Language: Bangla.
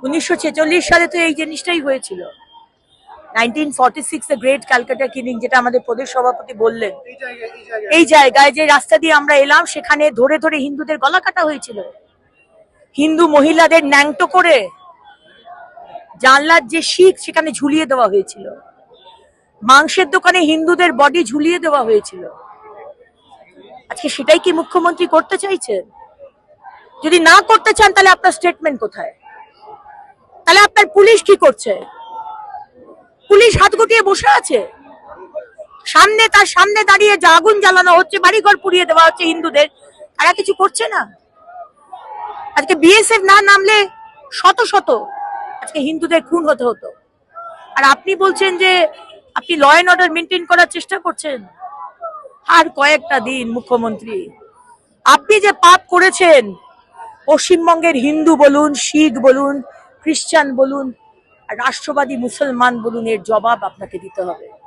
1946 সালে তো এই জিনিসটাই হয়েছিল। 1946 দ্য গ্রেট ক্যালকাটা কিলিং, যেটা আমাদের প্রদেশ সভাপতি বললেন। এই জায়গায় যে রাস্তা দিয়ে আমরা এলাম, সেখানে ধরে ধরে হিন্দুদের গলা কাটা হয়েছিল, হিন্দু মহিলাদের ন্যাংটো করে জানলার যে শিক সেখানে ঝুলিয়ে দেওয়া হয়েছিল, মাংসের দোকানে হিন্দুদের বডি ঝুলিয়ে দেওয়া হয়েছিল। আজকে সেটাই কি মুখ্যমন্ত্রী করতে চাইছেন? যদি না করতে চান তাহলে আপনার স্টেটমেন্ট কোথায়? তাহলে আপনার পুলিশ কি করছে? পুলিশ হাত গুটিয়ে বসে আছে, তার সামনে দাঁড়িয়ে যে আগুন জ্বালানো হচ্ছে, বাড়িঘর পুড়িয়ে দেওয়া হচ্ছে হিন্দুদের, তারা কিছু করছে না। আজকে বিএসএফ না নামলে শত শত আজকে হিন্দুদের খুন হতে হতো। আর আপনি বলছেন যে আপনি ল এন্ড অর্ডার মেনটেন করার চেষ্টা করছেন। আর কয়েকটা দিন মুখ্যমন্ত্রী, আপনি যে পাপ করেছেন, পশ্চিমবঙ্গের হিন্দু বলুন, শিখ বলুন, খ্রিস্টান বলুন, আর রাষ্ট্রবাদী মুসলমান বলুন, এর জবাব আপনাকে দিতে হবে।